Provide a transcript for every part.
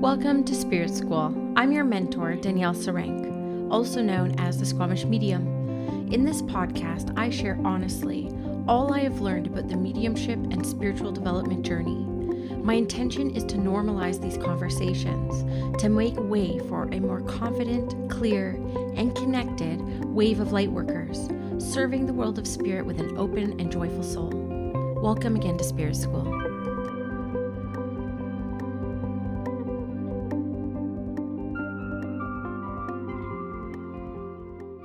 Welcome to Spirit School. I'm your mentor, Danielle Sarank, also known as the Squamish Medium. In this podcast, I share honestly all I have learned about the mediumship and spiritual development journey. My intention is to normalize these conversations, to make way for a more confident, clear, and connected wave of lightworkers, serving the world of spirit with an open and joyful soul. Welcome again to Spirit School.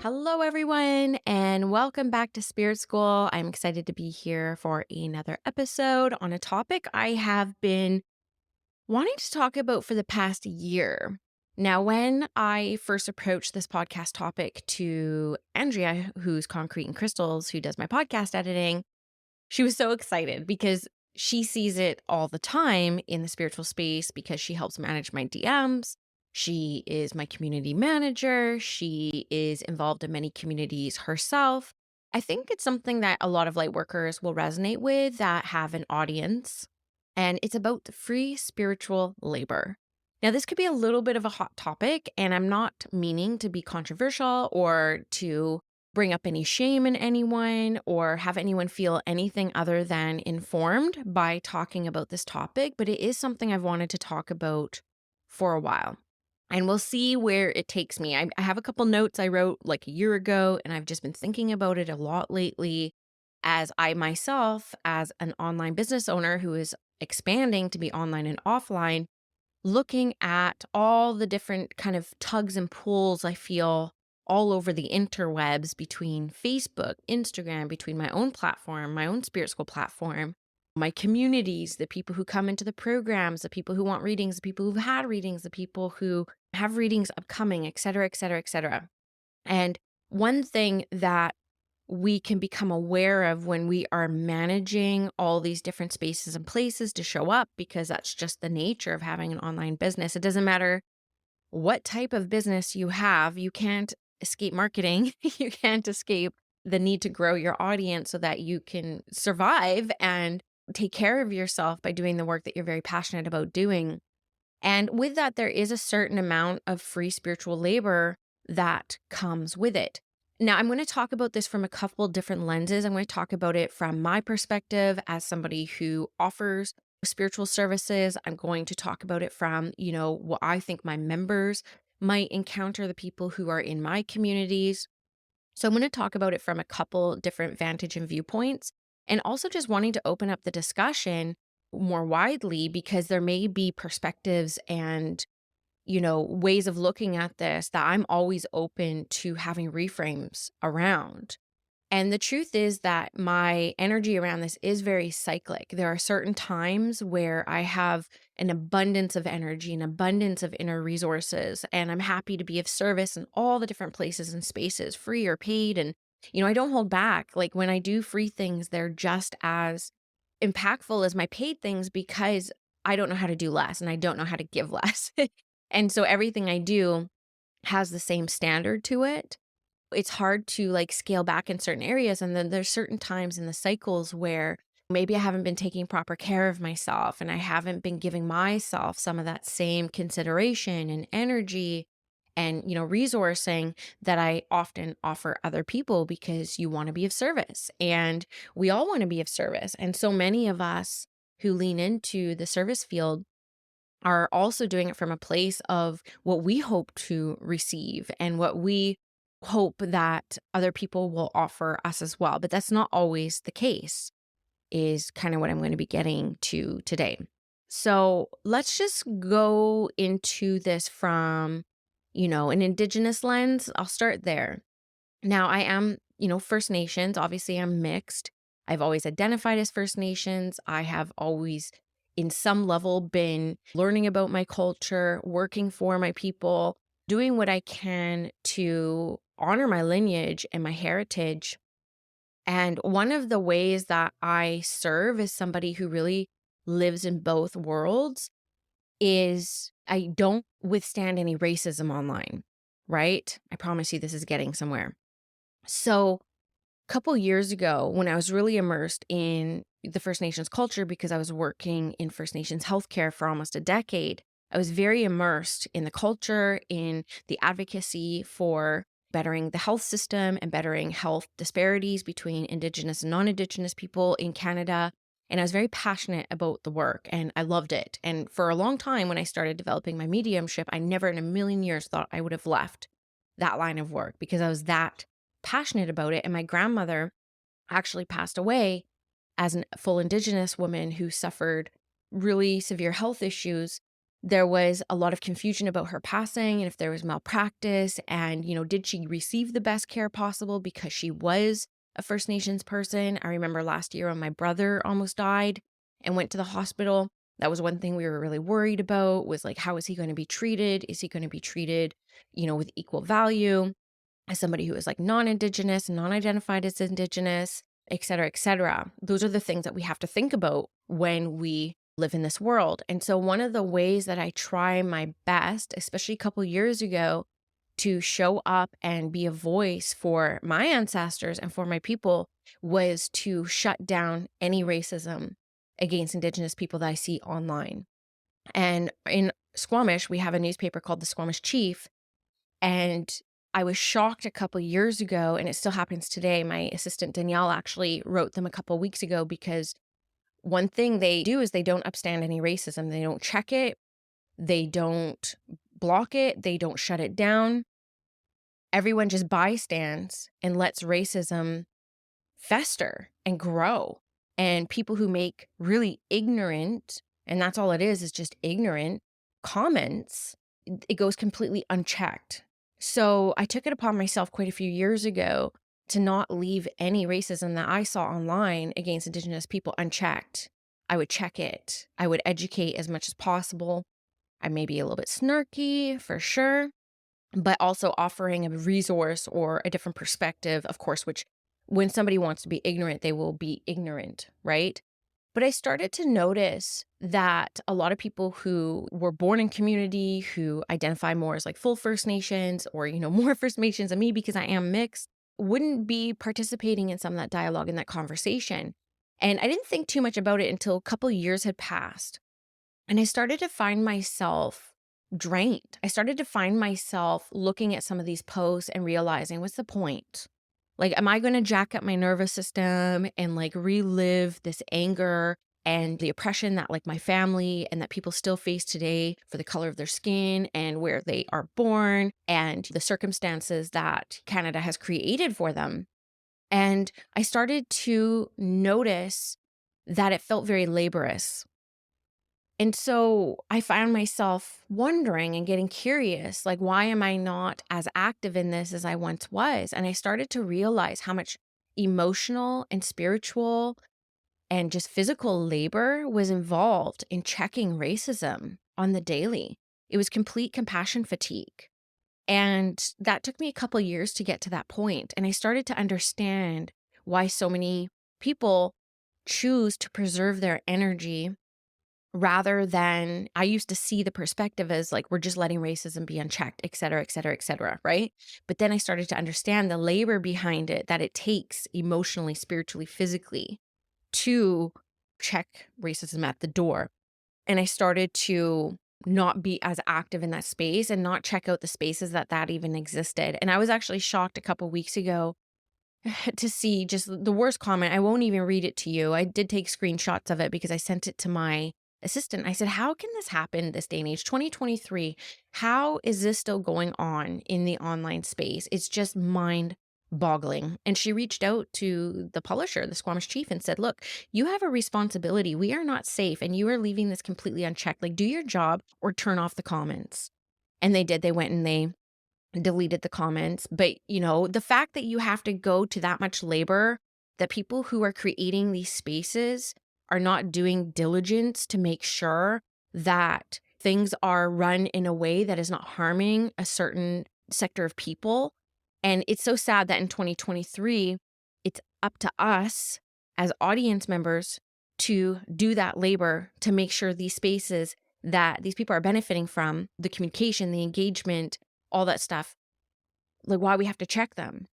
Hello, everyone, and welcome back to Spirit School. I'm excited to be here for another episode on a topic I have been wanting to talk about for the past year. Now, when I first approached this podcast topic to Andrea, who's Concrete and Crystals, who does my podcast editing, she was so excited because she sees it all the time in the spiritual space because she helps manage my DMs. She is my community manager. She is involved in many communities herself. I think it's something that a lot of light workers will resonate with that have an audience. And it's about the free spiritual labor. Now, this could be a little bit of a hot topic, and I'm not meaning to be controversial or to bring up any shame in anyone or have anyone feel anything other than informed by talking about this topic, but it is something I've wanted to talk about for a while. And we'll see where it takes me. I have a couple notes I wrote like a year ago, and I've just been thinking about it a lot lately as I myself, as an online business owner who is expanding to be online and offline, looking at all the different kind of tugs and pulls I feel all over the interwebs between Facebook, Instagram, between my own platform, my own Spirit School platform, my communities, the people who come into the programs, the people who want readings, the people who've had readings, the people who have readings upcoming, et cetera, et cetera, et cetera. And one thing that we can become aware of when we are managing all these different spaces and places to show up, because that's just the nature of having an online business. It doesn't matter what type of business you have, you can't escape marketing. You can't escape the need to grow your audience so that you can survive and take care of yourself by doing the work that you're very passionate about doing. And with that, there is a certain amount of free spiritual labor that comes with it. Now, I'm going to talk about this from a couple different lenses. I'm going to talk about it from my perspective as somebody who offers spiritual services. I'm going to talk about it from, what I think my members might encounter, the people who are in my communities. So I'm going to talk about it from a couple different vantage and viewpoints, and also just wanting to open up the discussion more widely because there may be perspectives and ways of looking at this that I'm always open to having reframes around. And the truth is that my energy around this is very cyclic. There are certain times where I have an abundance of energy, an abundance of inner resources, and I'm happy to be of service in all the different places and spaces, free or paid. And, I don't hold back. Like when I do free things, they're just as impactful as my paid things because I don't know how to do less and I don't know how to give less. And so everything I do has the same standard to it. It's hard to scale back in certain areas. And then there's certain times in the cycles where maybe I haven't been taking proper care of myself and I haven't been giving myself some of that same consideration and energy and, resourcing that I often offer other people because you want to be of service and we all want to be of service. And so many of us who lean into the service field are also doing it from a place of what we hope to receive and what we hope that other people will offer us as well. But that's not always the case, is kind of what I'm going to be getting to today. So let's just go into this from, an Indigenous lens. I'll start there. Now, I am, First Nations. Obviously, I'm mixed. I've always identified as First Nations. I have always, in some level, been learning about my culture, working for my people, doing what I can to honor my lineage and my heritage. And one of the ways that I serve as somebody who really lives in both worlds is I don't withstand any racism online, right? I promise you this is getting somewhere. So a couple years ago, when I was really immersed in the First Nations culture because I was working in First Nations healthcare for almost a decade, I was very immersed in the culture, in the advocacy for bettering the health system and bettering health disparities between Indigenous and non-Indigenous people in Canada. And I was very passionate about the work and I loved it. And for a long time, when I started developing my mediumship, I never in a million years thought I would have left that line of work because I was that passionate about it. And my grandmother actually passed away as a full Indigenous woman who suffered really severe health issues. There was a lot of confusion about her passing and if there was malpractice and, did she receive the best care possible because she was a First Nations person. I remember last year when my brother almost died and went to the hospital. That was one thing we were really worried about was like, how is he going to be treated? Is he going to be treated, with equal value as somebody who is like non-Indigenous, non-identified as Indigenous, et cetera, et cetera. Those are the things that we have to think about when we live in this world. And so one of the ways that I try my best, especially a couple years ago, to show up and be a voice for my ancestors and for my people was to shut down any racism against Indigenous people that I see online. And in Squamish, we have a newspaper called the Squamish Chief. And I was shocked a couple years ago, and it still happens today. My assistant Danielle actually wrote them a couple weeks ago because one thing they do is they don't upstand any racism. They don't check it. They don't block it. They don't shut it down. Everyone just bystands and lets racism fester and grow. And people who make really ignorant, and that's all it is just ignorant comments, it goes completely unchecked. So I took it upon myself quite a few years ago to not leave any racism that I saw online against Indigenous people unchecked. I would check it. I would educate as much as possible. I may be a little bit snarky for sure, but also offering a resource or a different perspective, of course, which when somebody wants to be ignorant, they will be ignorant, right? But I started to notice that a lot of people who were born in community, who identify more as like full First Nations or, more First Nations than me because I am mixed, wouldn't be participating in some of that dialogue and that conversation. And I didn't think too much about it until a couple years had passed. And I started to find myself drained. I started to find myself looking at some of these posts and realizing, what's the point? Like, am I going to jack up my nervous system and like relive this anger and the oppression that like my family and that people still face today for the color of their skin and where they are born and the circumstances that Canada has created for them? And I started to notice that it felt very laborious. And so I found myself wondering and getting curious, like, why am I not as active in this as I once was? And I started to realize how much emotional and spiritual and just physical labor was involved in checking racism on the daily. It was complete compassion fatigue. And that took me a couple years to get to that point. And I started to understand why so many people choose to preserve their energy rather than I used to see the perspective as like, we're just letting racism be unchecked, et cetera, et cetera, et cetera, right? But then I started to understand the labor behind it that it takes emotionally, spiritually, physically to check racism at the door. And I started to not be as active in that space and not check out the spaces that even existed. And I was actually shocked a couple weeks ago to see just the worst comment. I won't even read it to you. I did take screenshots of it because I sent it to my assistant. I said, how can this happen this day and age, 2023? How is this still going on in the online space? It's just mind boggling. And she reached out to the publisher, the Squamish Chief, and said, look, you have a responsibility. We are not safe and you are leaving this completely unchecked. Like, do your job or turn off the comments. And they did. They went and they deleted the comments. But, the fact that you have to go to that much labor, that people who are creating these spaces are not doing diligence to make sure that things are run in a way that is not harming a certain sector of people. And it's so sad that in 2023, it's up to us as audience members to do that labor to make sure these spaces that these people are benefiting from, the communication, the engagement, all that stuff, like why we have to check them,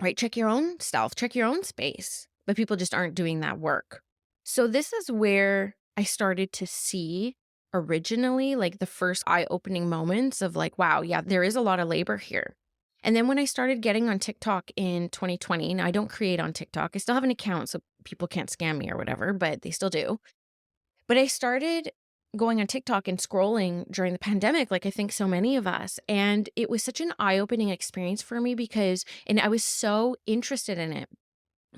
right? Check your own self, check your own space, but people just aren't doing that work. So this is where I started to see originally, like the first eye-opening moments of like, wow, yeah, there is a lot of labor here. And then when I started getting on TikTok in 2020, now I don't create on TikTok. I still have an account so people can't scam me or whatever, but they still do. But I started going on TikTok and scrolling during the pandemic, like I think so many of us. And it was such an eye-opening experience for me and I was so interested in it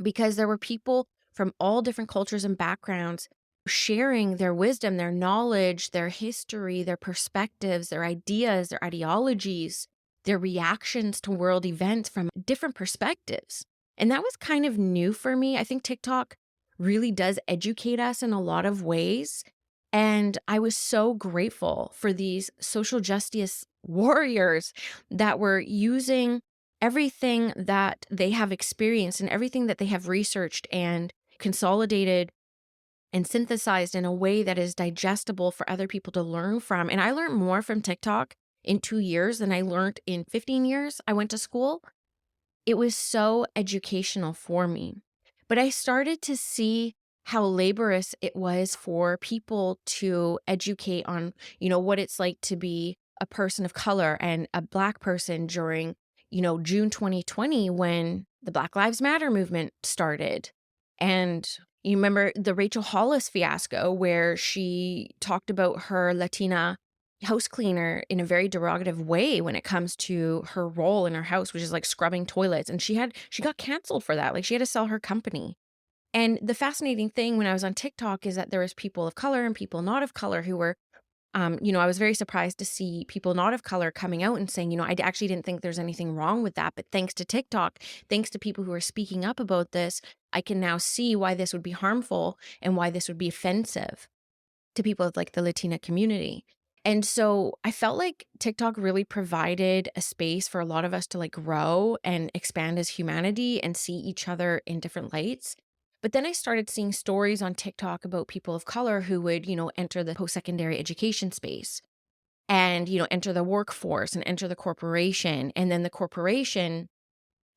because there were people from all different cultures and backgrounds sharing their wisdom, their knowledge, their history, their perspectives, their ideas, their ideologies, their reactions to world events from different perspectives. And that was kind of new for me. I think TikTok really does educate us in a lot of ways. And I was so grateful for these social justice warriors that were using everything that they have experienced and everything that they have researched and consolidated and synthesized in a way that is digestible for other people to learn from. And I learned more from TikTok in 2 years than I learned in 15 years I went to school. It was so educational for me. But I started to see how laborious it was for people to educate on, what it's like to be a person of color and a Black person during, June 2020 when the Black Lives Matter movement started. And you remember the Rachel Hollis fiasco where she talked about her Latina house cleaner in a very derogative way when it comes to her role in her house, which is like scrubbing toilets. And she got canceled for that. Like she had to sell her company. And the fascinating thing when I was on TikTok is that there was people of color and people not of color who were, I was very surprised to see people not of color coming out and saying, I actually didn't think there's anything wrong with that. But thanks to TikTok, thanks to people who are speaking up about this, I can now see why this would be harmful and why this would be offensive to people of like the Latina community. And so I felt like TikTok really provided a space for a lot of us to like grow and expand as humanity and see each other in different lights. But then I started seeing stories on TikTok about people of color who would, enter the post-secondary education space and, enter the workforce and enter the corporation. And then the corporation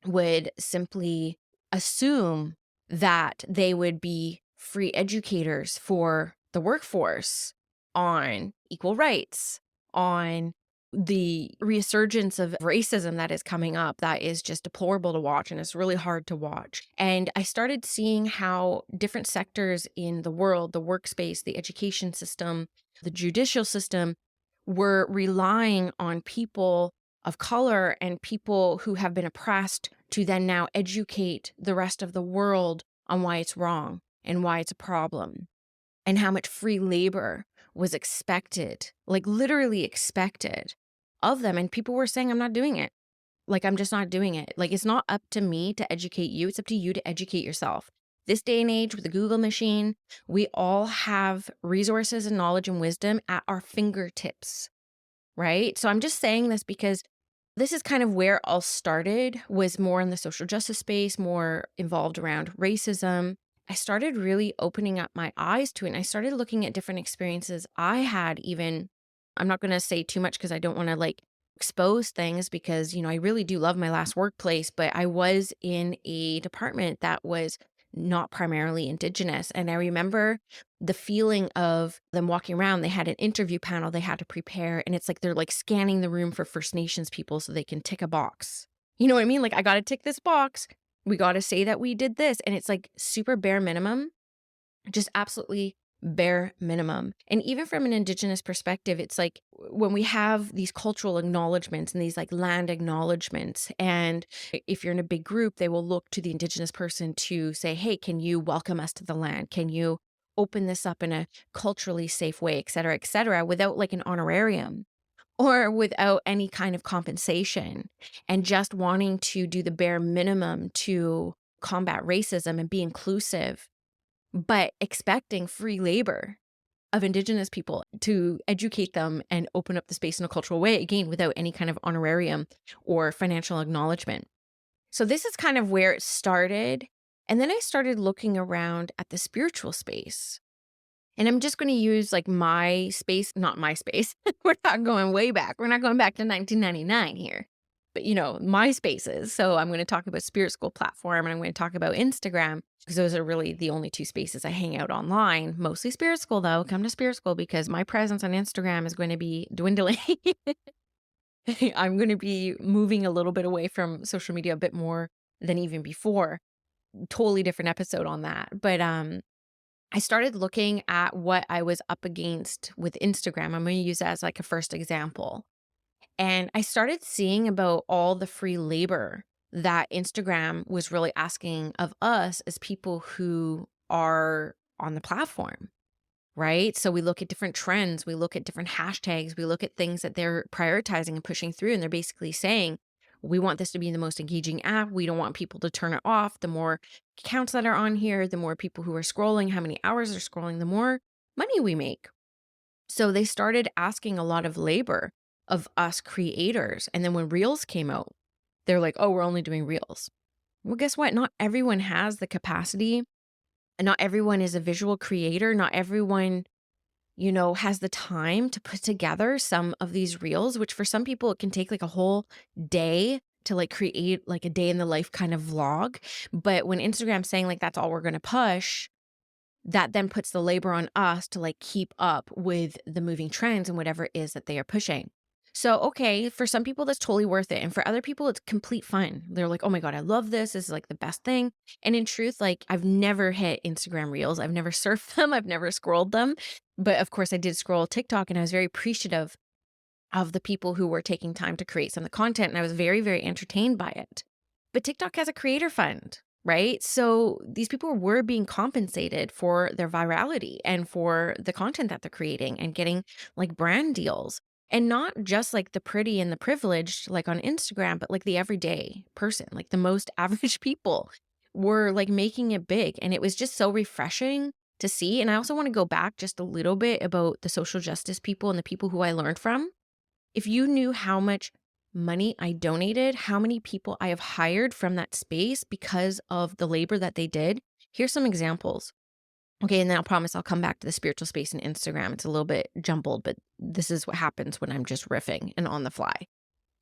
would simply assume that they would be free educators for the workforce on equal rights, on the resurgence of racism that is coming up that is just deplorable to watch and it's really hard to watch. And I started seeing how different sectors in the world, the workspace, the education system, the judicial system, were relying on people of color and people who have been oppressed to then now educate the rest of the world on why it's wrong and why it's a problem and how much free labor was expected, like literally expected of them. And people were saying, I'm not doing it. Like, I'm just not doing it. Like, it's not up to me to educate you. It's up to you to educate yourself. This day and age with the Google machine, we all have resources and knowledge and wisdom at our fingertips, right? So I'm just saying this because this is kind of where all started, was more in the social justice space, more involved around racism. I started really opening up my eyes to it. And I started looking at different experiences I had even. I'm not going to say too much because I don't want to like expose things because, I really do love my last workplace, but I was in a department that was not primarily Indigenous. And I remember the feeling of them walking around. They had an interview panel they had to prepare. And it's like they're like scanning the room for First Nations people so they can tick a box. You know what I mean? Like, I got to tick this box. We got to say that we did this. And it's like super bare minimum, just absolutely bare minimum. And even from an Indigenous perspective, it's like when we have these cultural acknowledgements and these like land acknowledgements, and if you're in a big group, they will look to the Indigenous person to say, hey, can you welcome us to the land? Can you open this up in a culturally safe way, et cetera, without like an honorarium or without any kind of compensation, and just wanting to do the bare minimum to combat racism and be inclusive, but expecting free labor of Indigenous people to educate them and open up the space in a cultural way, again, without any kind of honorarium or financial acknowledgement. So this is kind of where it started. And then I started looking around at the spiritual space. And I'm just going to use like my space, not my space. We're not going way back. We're not going back to 1999 here. but my spaces. So I'm going to talk about Spirit School platform and I'm going to talk about Instagram because those are really the only two spaces I hang out online. Mostly Spirit School though. Come to Spirit School because my presence on Instagram is going to be dwindling. I'm going to be moving a little bit away from social media a bit more than even before. Totally different episode on that. But I started looking at what I was up against with Instagram. I'm going to use that as like a first example. And I started seeing about all the free labor that Instagram was really asking of us as people who are on the platform, right? So we look at different trends, we look at different hashtags, we look at things that they're prioritizing and pushing through. And they're basically saying, we want this to be the most engaging app. We don't want people to turn it off. The more accounts that are on here, the more people who are scrolling, how many hours they're scrolling, the more money we make. So they started asking a lot of labor of us creators. And then when Reels came out, they're like, oh, we're only doing Reels. Well, guess what? Not everyone has the capacity. And not everyone is a visual creator. Not everyone, has the time to put together some of these Reels, which for some people, it can take like a whole day to like create like a day in the life kind of vlog. But when Instagram's saying like, that's all we're going to push, that then puts the labor on us to like keep up with the moving trends and whatever it is that they are pushing. So, okay, for some people, that's totally worth it. And for other people, it's complete fun. They're like, oh my God, I love this. This is like the best thing. And in truth, like I've never hit Instagram Reels. I've never surfed them. I've never scrolled them. But of course, I did scroll TikTok and I was very appreciative of the people who were taking time to create some of the content. And I was very, very entertained by it. But TikTok has a creator fund, right? So these people were being compensated for their virality and for the content that they're creating and getting like brand deals. And not just like the pretty and the privileged, like on Instagram, but like the everyday person, like the most average people were like making it big. And it was just so refreshing to see. And I also want to go back just a little bit about the social justice people and the people who I learned from. If you knew how much money I donated, how many people I have hired from that space because of the labor that they did, here's some examples. Okay, and then I'll promise I'll come back to the spiritual space and Instagram. It's a little bit jumbled, but this is what happens when I'm just riffing and on the fly.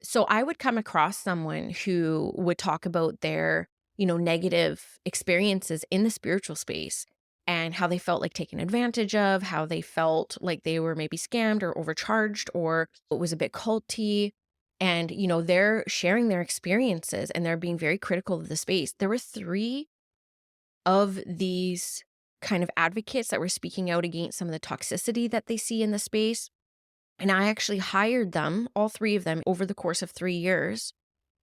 So I would come across someone who would talk about their, negative experiences in the spiritual space and how they felt like taken advantage of, how they felt like they were maybe scammed or overcharged or it was a bit culty. And, they're sharing their experiences and they're being very critical of the space. There were three of these kind of advocates that were speaking out against some of the toxicity that they see in the space. And I actually hired them, all three of them, over the course of 3 years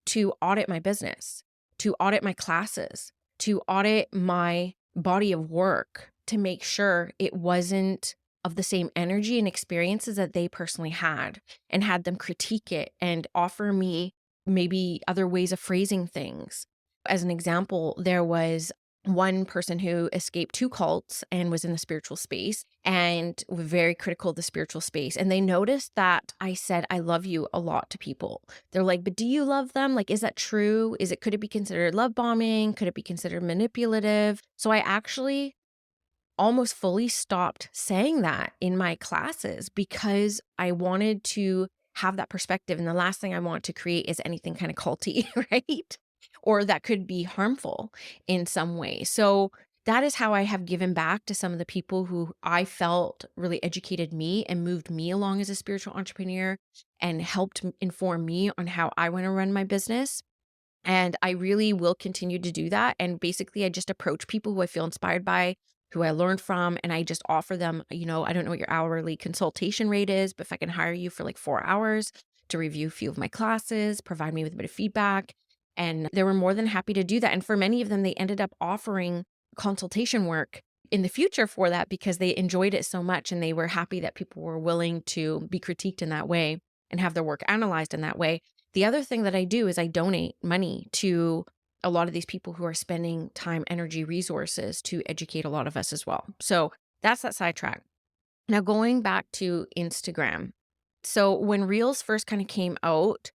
to audit my business, to audit my classes, to audit my body of work, to make sure it wasn't of the same energy and experiences that they personally had, and had them critique it and offer me maybe other ways of phrasing things. As an example, there was one person who escaped two cults and was in the spiritual space and were very critical of the spiritual space. And they noticed that I said, I love you a lot to people. They're like, but do you love them? Like, is that true? Could it be considered love bombing? Could it be considered manipulative? So I actually almost fully stopped saying that in my classes because I wanted to have that perspective. And the last thing I want to create is anything kind of culty, right? Or that could be harmful in some way. So that is how I have given back to some of the people who I felt really educated me and moved me along as a spiritual entrepreneur and helped inform me on how I want to run my business. And I really will continue to do that. And basically, I just approach people who I feel inspired by, who I learned from, and I just offer them, I don't know what your hourly consultation rate is, but if I can hire you for like 4 hours to review a few of my classes, provide me with a bit of feedback. And they were more than happy to do that. And for many of them, they ended up offering consultation work in the future for that because they enjoyed it so much and they were happy that people were willing to be critiqued in that way and have their work analyzed in that way. The other thing that I do is I donate money to a lot of these people who are spending time, energy, resources to educate a lot of us as well. So that's that sidetrack. Now going back to Instagram. So when Reels first kind of came out,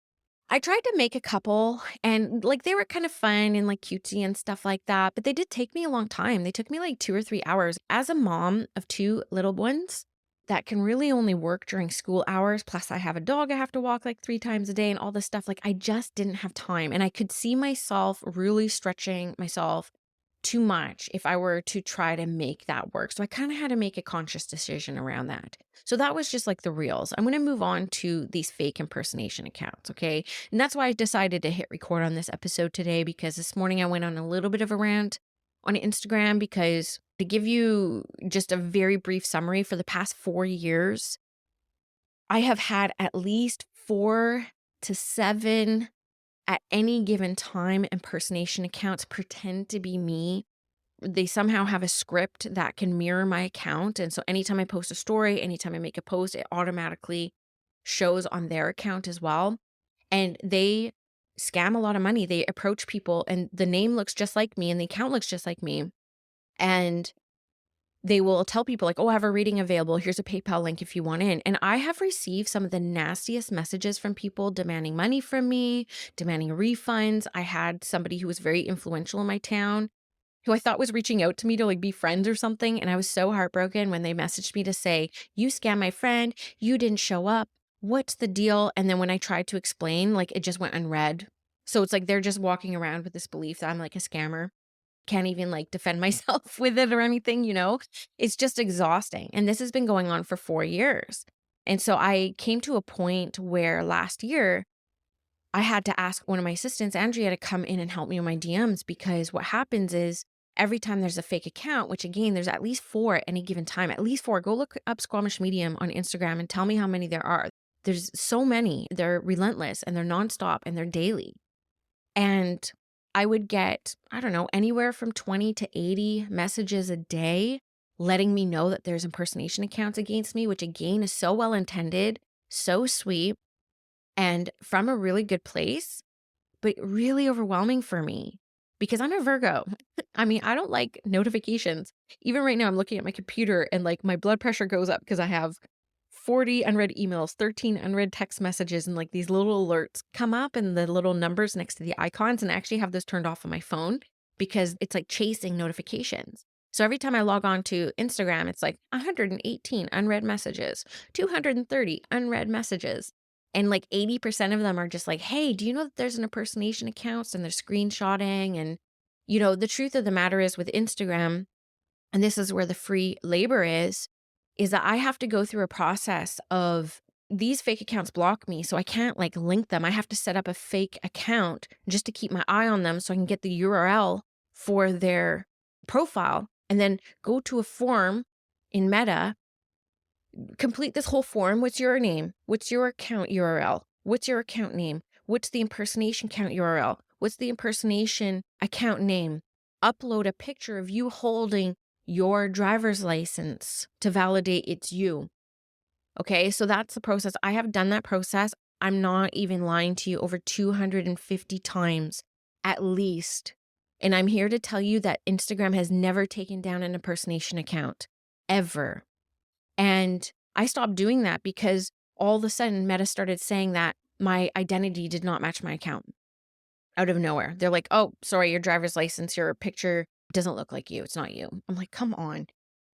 I tried to make a couple and like they were kind of fun and like cutesy and stuff like that, but they did take me a long time. They took me like 2 or 3 hours. As a mom of two little ones, that can really only work during school hours. Plus, I have a dog I have to walk like 3 times a day and all this stuff. Like, I just didn't have time. And I could see myself really stretching myself too much if I were to try to make that work. So I kind of had to make a conscious decision around that. So that was just like the reels. I'm going to move on to these fake impersonation accounts. Okay. And that's why I decided to hit record on this episode today, because this morning I went on a little bit of a rant on Instagram, because to give you just a very brief summary, for the past 4 years, I have had at least 4 to 7 at any given time impersonation accounts pretend to be me. They somehow have a script that can mirror my account. And so anytime I post a story, anytime I make a post, it automatically shows on their account as well. And they scam a lot of money. They approach people and the name looks just like me and the account looks just like me. And they will tell people like, oh, I have a reading available. Here's a PayPal link if you want in. And I have received some of the nastiest messages from people demanding money from me, demanding refunds. I had somebody who was very influential in my town who I thought was reaching out to me to like be friends or something. And I was so heartbroken when they messaged me to say, you scammed my friend, you didn't show up. What's the deal? And then when I tried to explain, like it just went unread. So it's like they're just walking around with this belief that I'm like a scammer. Can't even like defend myself with it or anything, you know? It's just exhausting. And this has been going on for 4 years. And so I came to a point where last year I had to ask one of my assistants, Andrea, to come in and help me with my DMs, because what happens is every time there's a fake account, which again, there's at least 4 at any given time, at least 4. Go look up Squamish Medium on Instagram and tell me how many there are. There's so many. They're relentless and they're nonstop and they're daily. And I would get, I don't know, anywhere from 20 to 80 messages a day letting me know that there's impersonation accounts against me, which again is so well intended, so sweet, and from a really good place, but really overwhelming for me because I'm a Virgo. I mean, I don't like notifications. Even right now, I'm looking at my computer and like my blood pressure goes up because I have 40 unread emails, 13 unread text messages, and like these little alerts come up and the little numbers next to the icons. And I actually have this turned off on my phone because it's like chasing notifications. So every time I log on to Instagram, it's like 118 unread messages, 230 unread messages. And like 80% of them are just like, hey, do you know that there's an impersonation account? And they're screenshotting. And, you know, the truth of the matter is with Instagram, and this is where the free labor is that I have to go through a process of these fake accounts block me. So I can't like link them. I have to set up a fake account just to keep my eye on them so I can get the URL for their profile and then go to a form in Meta, complete this whole form. What's your name? What's your account URL? What's your account name? What's the impersonation account URL? What's the impersonation account name? Upload a picture of you holding your driver's license to validate it's you. Okay, so that's the process. I have done that process. I'm not even lying to you, over 250 times at least. And I'm here to tell you that Instagram has never taken down an impersonation account, ever. And I stopped doing that because all of a sudden Meta started saying that my identity did not match my account out of nowhere. They're like, oh, sorry, your driver's license, your picture doesn't look like you. It's not you. I'm like, come on.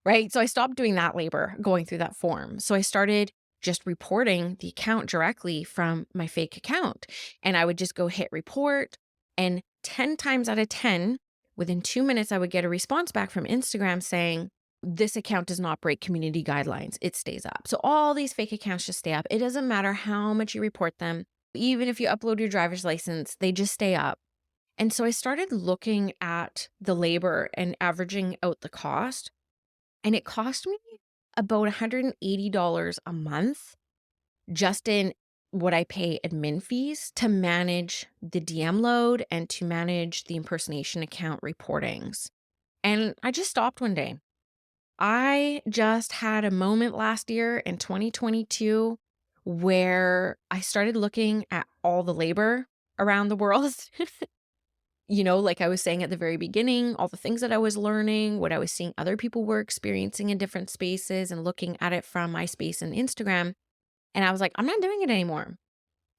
Right. So I stopped doing that labor, going through that form. So I started just reporting the account directly from my fake account. And I would just go hit report. And 10 times out of 10, within 2 minutes, I would get a response back from Instagram saying, this account does not break community guidelines. It stays up. So all these fake accounts just stay up. It doesn't matter how much you report them. Even if you upload your driver's license, they just stay up. And so I started looking at the labor and averaging out the cost. And it cost me about $180 a month just in what I pay admin fees to manage the DM load and to manage the impersonation account reportings. And I just stopped one day. I just had a moment last year in 2022 where I started looking at all the labor around the world. You know, like I was saying at the very beginning, all the things that I was learning, what I was seeing other people were experiencing in different spaces and looking at it from my space and Instagram. And I was like, I'm not doing it anymore.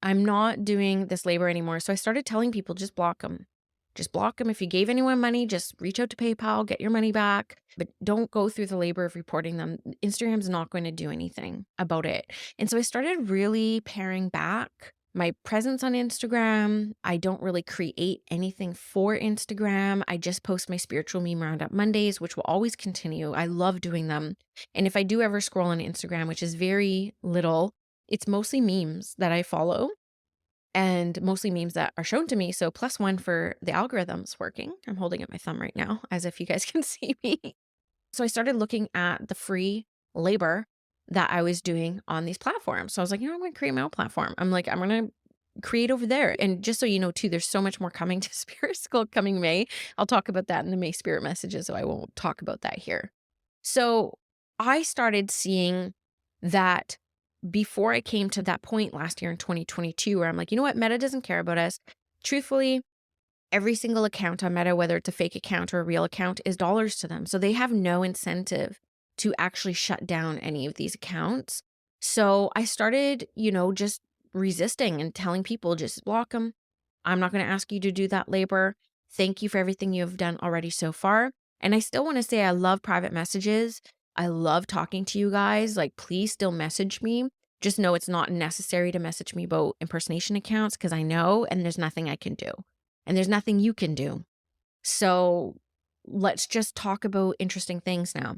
I'm not doing this labor anymore. So I started telling people, just block them. Just block them. If you gave anyone money, just reach out to PayPal, get your money back, but don't go through the labor of reporting them. Instagram's not going to do anything about it. And so I started really paring back my presence on Instagram. I don't really create anything for Instagram. I just post my spiritual meme roundup Mondays, which will always continue. I love doing them. And if I do ever scroll on Instagram, which is very little, it's mostly memes that I follow and mostly memes that are shown to me. So +1 for the algorithms working. I'm holding up my thumb right now as if you guys can see me. So I started looking at the free labor that I was doing on these platforms. So I was like, I'm going to create my own platform. I'm going to create over there. And just so you know, too, there's so much more coming to Spirit School coming May. I'll talk about that in the May Spirit messages, so I won't talk about that here. So I started seeing that before I came to that point last year in 2022, where I'm like, you know what? Meta doesn't care about us. Truthfully, every single account on Meta, whether it's a fake account or a real account, is dollars to them. So they have no incentive to actually shut down any of these accounts. So I started, just resisting and telling people, just block them. I'm not going to ask you to do that labor. Thank you for everything you have done already so far. And I still want to say I love private messages. I love talking to you guys. Like, please still message me. Just know it's not necessary to message me about impersonation accounts because I know, and there's nothing I can do. And there's nothing you can do. So let's just talk about interesting things now.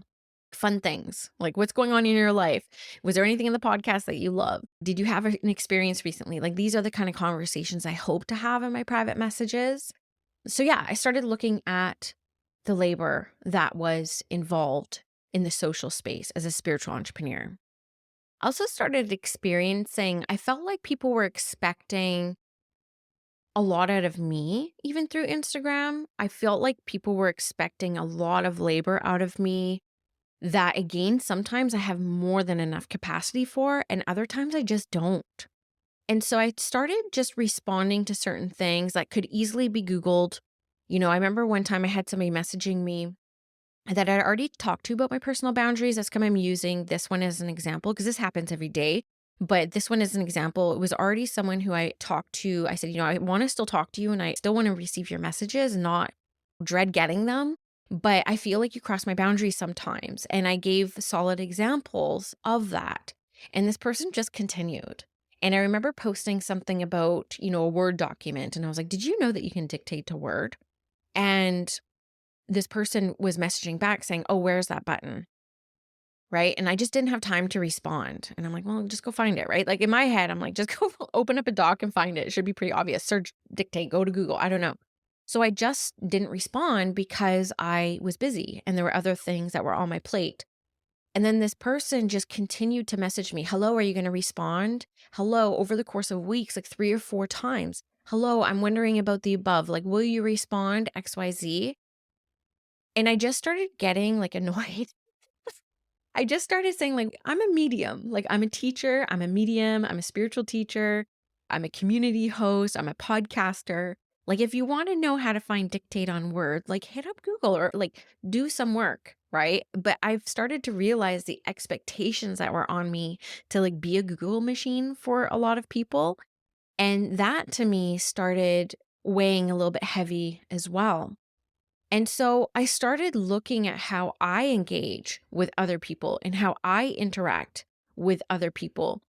Fun things, like what's going on in your life. Was there anything in the podcast that you love? Did you have an experience recently? Like, these are the kind of conversations I hope to have in my private messages. So yeah, I started looking at the labor that was involved in the social space as a spiritual entrepreneur. I also started experiencing, I felt like people were expecting a lot out of me, even through Instagram. I felt like people were expecting a lot of labor out of me that, again, sometimes I have more than enough capacity for, and other times I just don't. And so I started just responding to certain things that could easily be Googled. I remember one time I had somebody messaging me that I'd already talked to about my personal boundaries. That's come I'm using this one as an example because this happens every day. But this one is an example. It was already someone who I talked to. I said, I want to still talk to you and I still want to receive your messages, not dread getting them. But I feel like you cross my boundaries sometimes. And I gave solid examples of that. And this person just continued. And I remember posting something about, a Word document. And I was like, did you know that you can dictate to Word? And this person was messaging back saying, oh, where's that button? Right. And I just didn't have time to respond. And I'm like, well, just go find it. Right. Like, in my head, I'm like, just go open up a doc and find it. It should be pretty obvious. Search, dictate, go to Google. I don't know. So I just didn't respond because I was busy and there were other things that were on my plate. And then this person just continued to message me. Hello, are you going to respond? Hello, over the course of weeks, like 3 or 4 times. Hello, I'm wondering about the above. Like, will you respond XYZ? And I just started getting like annoyed. I just started saying, like, I'm a medium. Like, I'm a teacher, I'm a medium, I'm a spiritual teacher, I'm a community host, I'm a podcaster. Like, if you want to know how to find dictate on Word, like, hit up Google or like do some work, right? But I've started to realize the expectations that were on me to like be a Google machine for a lot of people. And that to me started weighing a little bit heavy as well. And so I started looking at how I engage with other people and how I interact with other people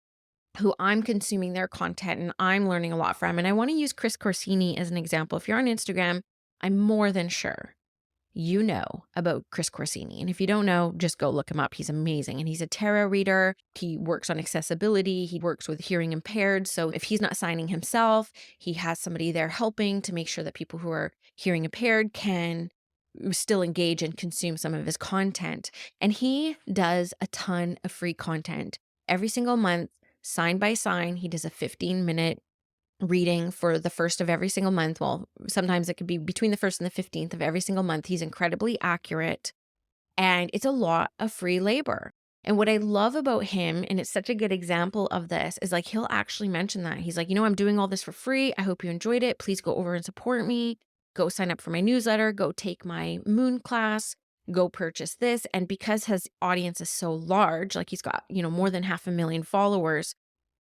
who I'm consuming their content and I'm learning a lot from. And I want to use Chris Corsini as an example. If you're on Instagram, I'm more than sure you know about Chris Corsini. And if you don't know, just go look him up. He's amazing. And he's a tarot reader. He works on accessibility. He works with hearing impaired. So if he's not signing himself, he has somebody there helping to make sure that people who are hearing impaired can still engage and consume some of his content. And he does a ton of free content every single month, sign by sign. He does a 15-minute reading for the first of every single month. Well, sometimes it could be between the 1st and the 15th of every single month. He's incredibly accurate and it's a lot of free labor. And what I love about him, and it's such a good example of this, is like he'll actually mention that. He's like, I'm doing all this for free. I hope you enjoyed it. Please go over and support me. Go sign up for my newsletter. Go take my moon class. Go purchase this. And because his audience is so large, like he's got, more than 500,000 followers,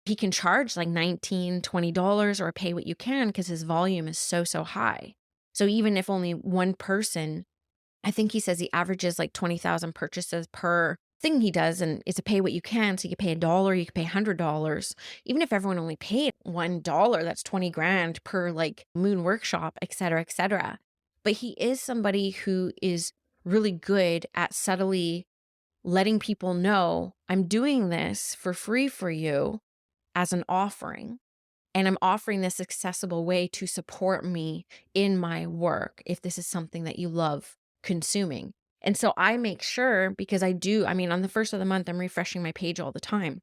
he can charge like $19, $20 or pay what you can because his volume is so high. So even if only one person, I think he says he averages like 20,000 purchases per thing he does, and it's a pay what you can. So you can pay $1, you can pay $100. Even if everyone only paid $1, that's 20 grand per like moon workshop, et cetera, et cetera. But he is somebody who is really good at subtly letting people know, I'm doing this for free for you as an offering. And I'm offering this accessible way to support me in my work if this is something that you love consuming. And so I make sure, because I mean, on the first of the month, I'm refreshing my page all the time.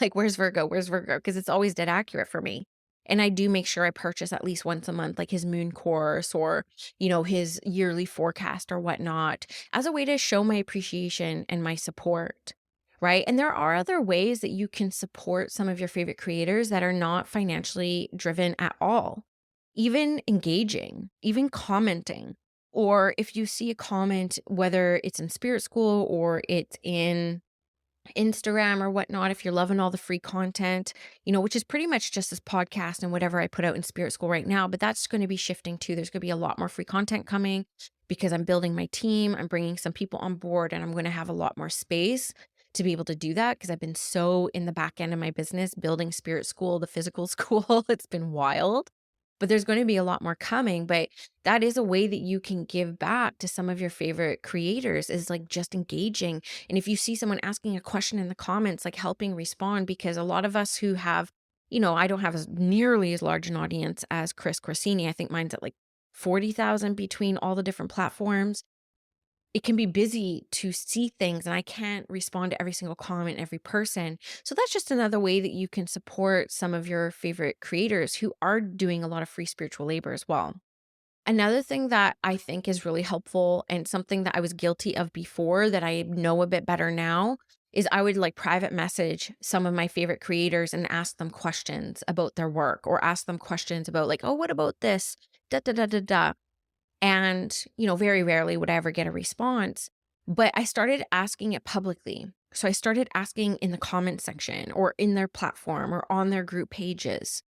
Like, where's Virgo? Where's Virgo? Because it's always dead accurate for me. And I do make sure I purchase at least once a month, like his moon course or, his yearly forecast or whatnot, as a way to show my appreciation and my support. Right. And there are other ways that you can support some of your favorite creators that are not financially driven at all. Even engaging, even commenting. Or if you see a comment, whether it's in Spirit School or it's in Instagram or whatnot, if you're loving all the free content, which is pretty much just this podcast and whatever I put out in Spirit School right now, but that's going to be shifting too. There's going to be a lot more free content coming because I'm building my team. I'm bringing some people on board and I'm going to have a lot more space to be able to do that because I've been so in the back end of my business building Spirit School, the physical school. It's been wild. But there's going to be a lot more coming. But that is a way that you can give back to some of your favorite creators, is like just engaging. And if you see someone asking a question in the comments, like helping respond, because a lot of us who have, I don't have as nearly as large an audience as Chris Corsini. I think mine's at like 40,000 between all the different platforms. It can be busy to see things and I can't respond to every single comment, every person. So that's just another way that you can support some of your favorite creators who are doing a lot of free spiritual labor as well. Another thing that I think is really helpful and something that I was guilty of before that I know a bit better now is I would like private message some of my favorite creators and ask them questions about their work or ask them questions about like, oh, what about this? Da da da da da. And, very rarely would I ever get a response, but I started asking it publicly. So I started asking in the comment section or in their platform or on their group pages.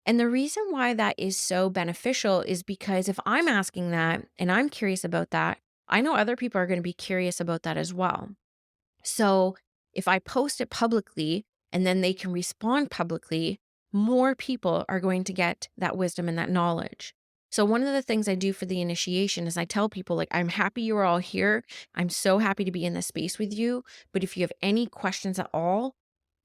And the reason why that is so beneficial is because if I'm asking that and I'm curious about that, I know other people are going to be curious about that as well. So if I post it publicly and then they can respond publicly, more people are going to get that wisdom and that knowledge. So one of the things I do for the initiation is I tell people, like, I'm happy you are all here. I'm so happy to be in this space with you. But if you have any questions at all,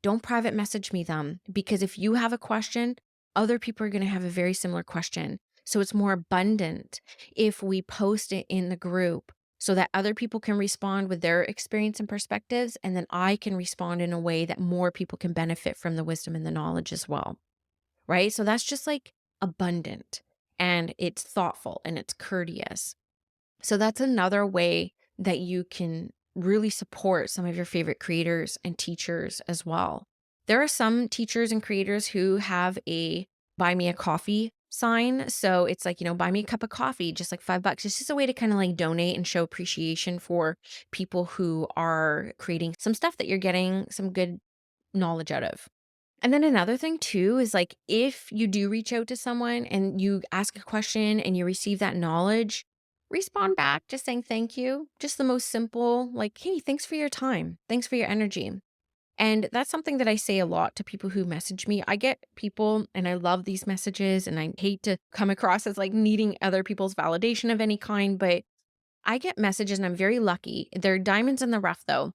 don't private message me them, because if you have a question, other people are going to have a very similar question. So it's more abundant if we post it in the group so that other people can respond with their experience and perspectives. And then I can respond in a way that more people can benefit from the wisdom and the knowledge as well. Right. So that's just like abundant and it's thoughtful and it's courteous. So that's another way that you can really support some of your favorite creators and teachers as well. There are some teachers and creators who have a buy me a coffee sign. So it's like, buy me a cup of coffee, just like $5. It's just a way to kind of like donate and show appreciation for people who are creating some stuff that you're getting some good knowledge out of. And then another thing too is like, if you do reach out to someone and you ask a question and you receive that knowledge, respond back just saying thank you. Just the most simple, like, hey, thanks for your time. Thanks for your energy. And that's something that I say a lot to people who message me. I get people and I love these messages and I hate to come across as like needing other people's validation of any kind, but I get messages and I'm very lucky. They're diamonds in the rough though,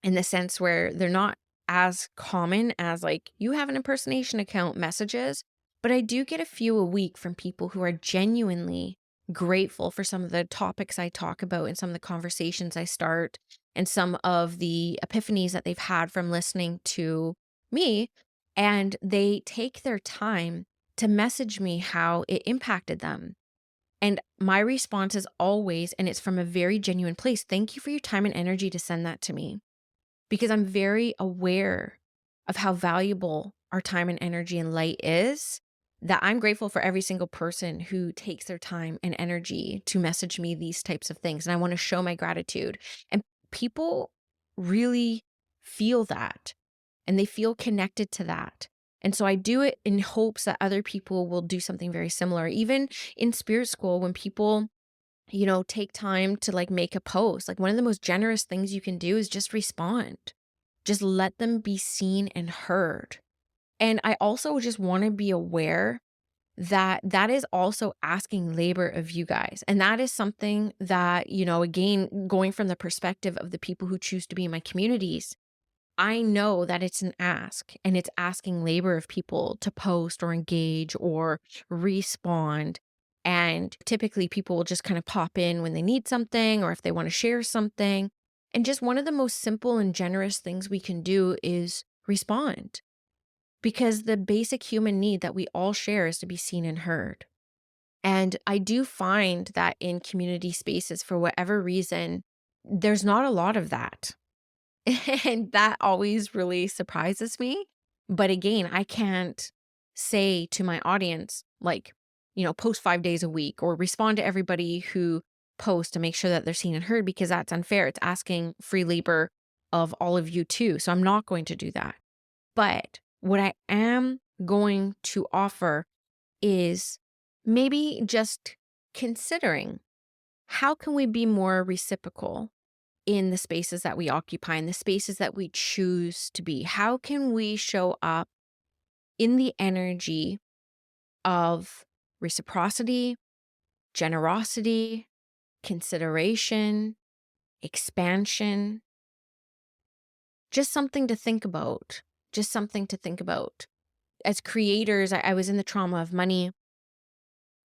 in the sense where they're not as common as like you have an impersonation account messages, but I do get a few a week from people who are genuinely grateful for some of the topics I talk about and some of the conversations I start and some of the epiphanies that they've had from listening to me. And they take their time to message me how it impacted them. And my response is always, and it's from a very genuine place, thank you for your time and energy to send that to me, because I'm very aware of how valuable our time and energy and light is, that I'm grateful for every single person who takes their time and energy to message me these types of things. And I want to show my gratitude. And people really feel that and they feel connected to that. And so I do it in hopes that other people will do something very similar. Even in spirit school, when people, take time to like make a post, like one of the most generous things you can do is just respond. Just let them be seen and heard. And I also just want to be aware that that is also asking labor of you guys. And that is something that, again, going from the perspective of the people who choose to be in my communities, I know that it's an ask and it's asking labor of people to post or engage or respond. And typically people will just kind of pop in when they need something or if they want to share something. And just one of the most simple and generous things we can do is respond, because the basic human need that we all share is to be seen and heard. And I do find that in community spaces, for whatever reason, there's not a lot of that. And that always really surprises me. But again, I can't say to my audience, like, post 5 days a week or respond to everybody who posts to make sure that they're seen and heard, because that's unfair. It's asking free labor of all of you too. So I'm not going to do that. But what I am going to offer is maybe just considering, how can we be more reciprocal in the spaces that we occupy, in the spaces that we choose to be? How can we show up in the energy of reciprocity, generosity, consideration, expansion? Just something to think about. Just something to think about. As creators, I was in the trauma of money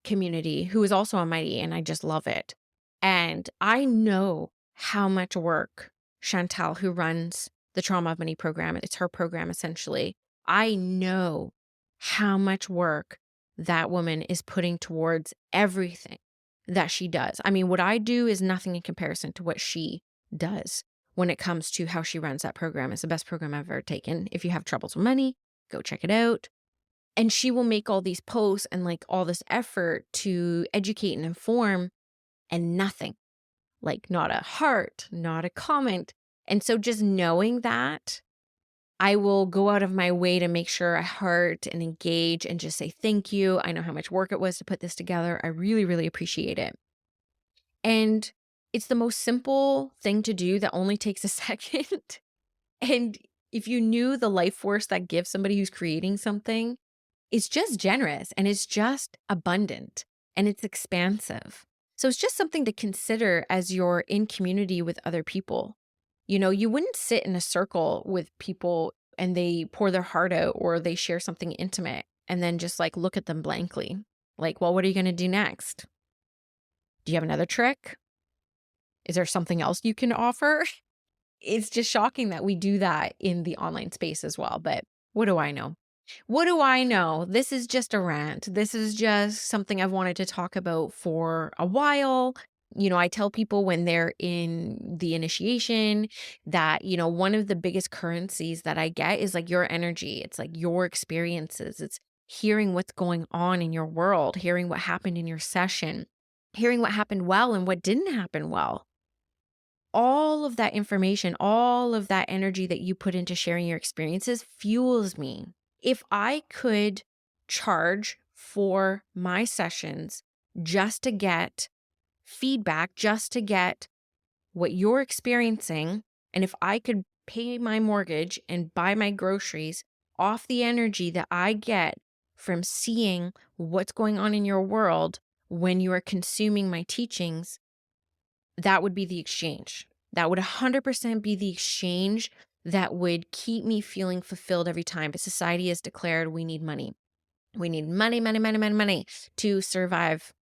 community, who is also a mighty, and I just love it. And I know how much work Chantal, who runs the Trauma of Money program, it's her program essentially. I know how much work that woman is putting towards everything that she does. I mean, what I do is nothing in comparison to what she does when it comes to how she runs that program. It's the best program I've ever taken. If you have troubles with money, go check it out. And she will make all these posts and like all this effort to educate and inform, and nothing, like not a heart, not a comment. And so just knowing that, I will go out of my way to make sure I heart and engage and just say thank you. I know how much work it was to put this together. I really, really appreciate it. And it's the most simple thing to do that only takes a second. And if you knew the life force that gives somebody who's creating something, it's just generous and it's just abundant and it's expansive. So it's just something to consider as you're in community with other people. You wouldn't sit in a circle with people and they pour their heart out or they share something intimate and then just like look at them blankly. Like, well, what are you going to do next? Do you have another trick? Is there something else you can offer? It's just shocking that we do that in the online space as well. But what do I know? What do I know? This is just a rant. This is just something I've wanted to talk about for a while. I tell people when they're in the initiation that, one of the biggest currencies that I get is like your energy. It's like your experiences. It's hearing what's going on in your world, hearing what happened in your session, hearing what happened well and what didn't happen well. All of that information, all of that energy that you put into sharing your experiences fuels me. If I could charge for my sessions just to get feedback, just to get what you're experiencing, and if I could pay my mortgage and buy my groceries off the energy that I get from seeing what's going on in your world when you are consuming my teachings, that would be the exchange. That would 100% be the exchange that would keep me feeling fulfilled every time. But society has declared we need money. We need money, money, money, money, money to survive,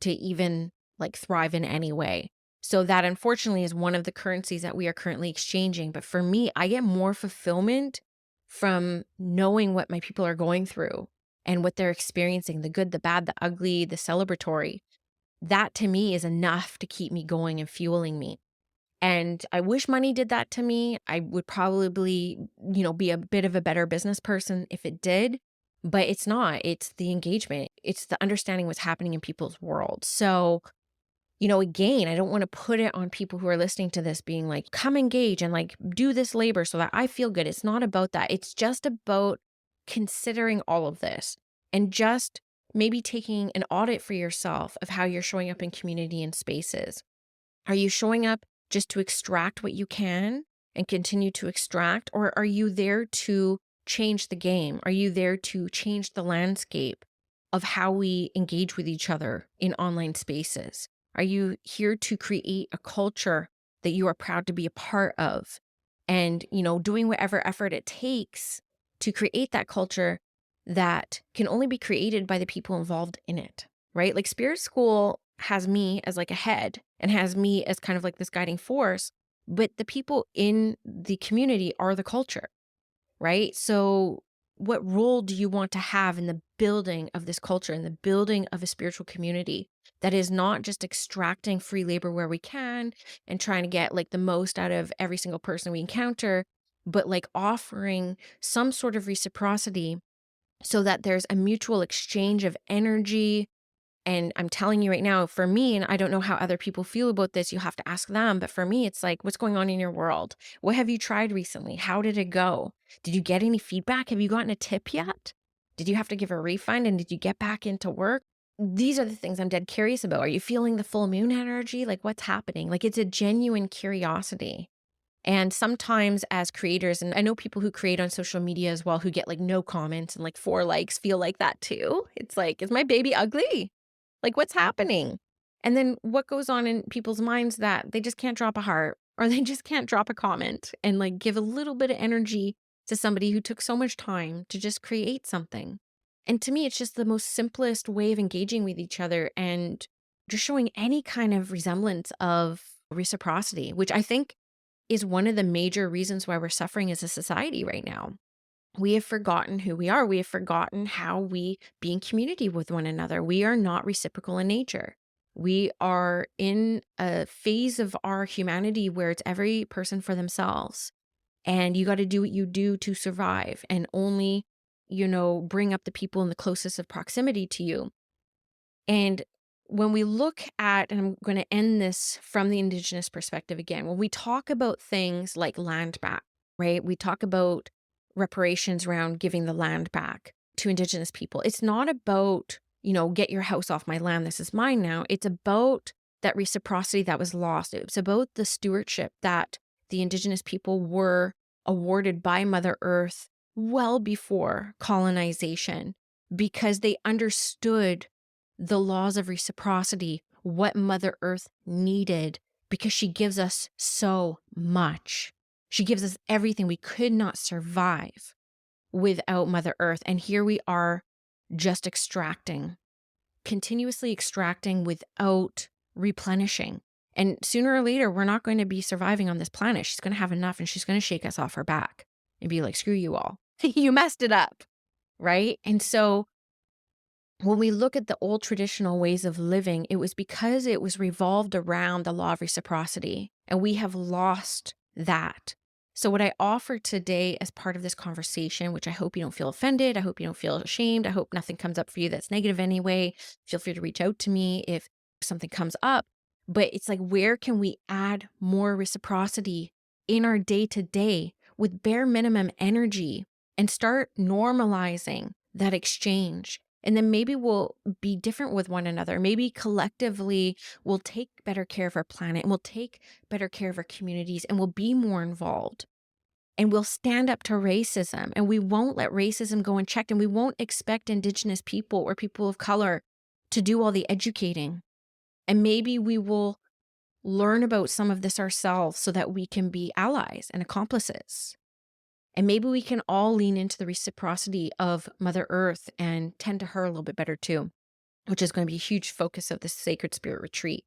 to even like thrive in any way. So that unfortunately is one of the currencies that we are currently exchanging. But for me, I get more fulfillment from knowing what my people are going through and what they're experiencing, the good, the bad, the ugly, the celebratory. That to me is enough to keep me going and fueling me. And I wish money did that to me. I would probably, be a bit of a better business person if it did, but it's not. It's the engagement. It's the understanding what's happening in people's world. So, again, I don't want to put it on people who are listening to this being like, come engage and like do this labor so that I feel good. It's not about that. It's just about considering all of this and just maybe taking an audit for yourself of how you're showing up in community and spaces. Are you showing up just to extract what you can and continue to extract, or are you there to change the game? Are you there to change the landscape of how we engage with each other in online spaces? Are you here to create a culture that you are proud to be a part of? And, doing whatever effort it takes to create that culture that can only be created by the people involved in it, right? Like Spirit School has me as like a head and has me as kind of like this guiding force, but the people in the community are the culture, right? So what role do you want to have in the building of this culture, in the building of a spiritual community that is not just extracting free labor where we can and trying to get like the most out of every single person we encounter, but like offering some sort of reciprocity so that there's a mutual exchange of energy. And I'm telling you right now, for me, and I don't know how other people feel about this, you have to ask them. But for me, it's like, what's going on in your world? What have you tried recently? How did it go? Did you get any feedback? Have you gotten a tip yet? Did you have to give a refund? And did you get back into work? These are the things I'm dead curious about. Are you feeling the full moon energy? Like, what's happening? Like, it's a genuine curiosity. And sometimes as creators, and I know people who create on social media as well, who get like no comments and like 4 likes, feel like that too. It's like, is my baby ugly? Like, what's happening? And then what goes on in people's minds that they just can't drop a heart or they just can't drop a comment and like give a little bit of energy to somebody who took so much time to just create something. And to me, it's just the most simplest way of engaging with each other and just showing any kind of resemblance of reciprocity, which I think is one of the major reasons why we're suffering as a society right now. We have forgotten who we are. We have forgotten how we be in community with one another. We are not reciprocal in nature. We are in a phase of our humanity where it's every person for themselves. And you got to do what you do to survive and only, bring up the people in the closest of proximity to you. And when we look at, and I'm going to end this from the Indigenous perspective again, when we talk about things like land back, right? We talk about reparations around giving the land back to Indigenous people. It's not about, get your house off my land. This is mine now. It's about that reciprocity that was lost. It's about the stewardship that the Indigenous people were awarded by Mother Earth well before colonization because they understood the laws of reciprocity, what Mother Earth needed, because she gives us so much. She gives us everything. We could not survive without Mother Earth. And here we are just extracting, continuously extracting without replenishing. And sooner or later, we're not going to be surviving on this planet. She's going to have enough and she's going to shake us off her back and be like, screw you all. You messed it up. Right. And so when we look at the old traditional ways of living, it was because it was revolved around the law of reciprocity, and we have lost that. So what I offer today as part of this conversation, which I hope you don't feel offended, I hope you don't feel ashamed, I hope nothing comes up for you that's negative anyway. Feel free to reach out to me if something comes up. But it's like, where can we add more reciprocity in our day-to-day with bare minimum energy and start normalizing that exchange? And then maybe we'll be different with one another. Maybe collectively we'll take better care of our planet and we'll take better care of our communities and we'll be more involved. And we'll stand up to racism and we won't let racism go unchecked. And we won't expect Indigenous people or people of color to do all the educating. And maybe we will learn about some of this ourselves so that we can be allies and accomplices. And maybe we can all lean into the reciprocity of Mother Earth and tend to her a little bit better too, which is going to be a huge focus of the Sacred Spirit Retreat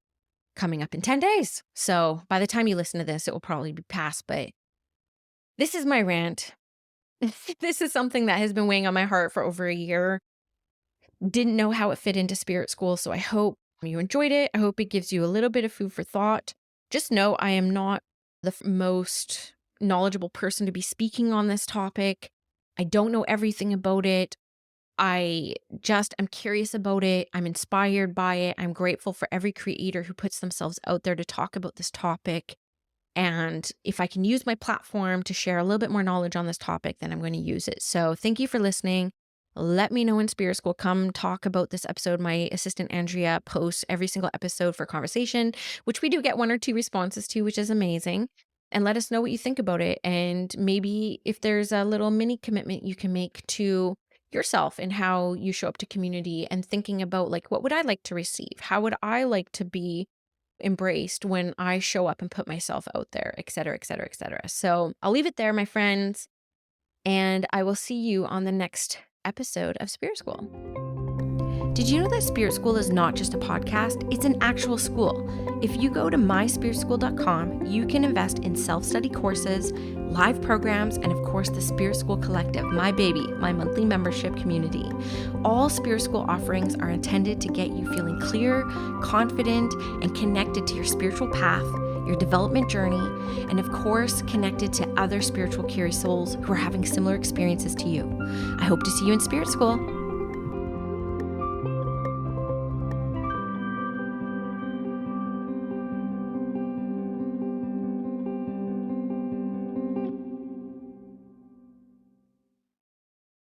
coming up in 10 days. So by the time you listen to this, it will probably be past, but this is my rant. This is something that has been weighing on my heart for over a year. Didn't know how it fit into Spirit School, so I hope you enjoyed it. I hope it gives you a little bit of food for thought. Just know I am not the most knowledgeable person to be speaking on this topic. I don't know everything about it. I'm curious about it. I'm inspired by it. I'm grateful for every creator who puts themselves out there to talk about this topic. And if I can use my platform to share a little bit more knowledge on this topic, then I'm going to use it. So thank you for listening. Let me know in Spirit School. Come talk about this episode. My assistant, Andrea, posts every single episode for conversation, which we do get 1 or 2 responses to, which is amazing. And let us know what you think about it. And maybe if there's a little mini commitment you can make to yourself and how you show up to community and thinking about like, what would I like to receive? How would I like to be embraced when I show up and put myself out there, et cetera, et cetera, et cetera. So I'll leave it there, my friends, and I will see you on the next episode of Spirit School. Did you know that Spirit School is not just a podcast? It's an actual school. If you go to myspiritschool.com, you can invest in self-study courses, live programs, and of course the Spirit School Collective, my baby, my monthly membership community. All Spirit School offerings are intended to get you feeling clear, confident, and connected to your spiritual path, your development journey, and of course, connected to other spiritual curious souls who are having similar experiences to you. I hope to see you in Spirit School.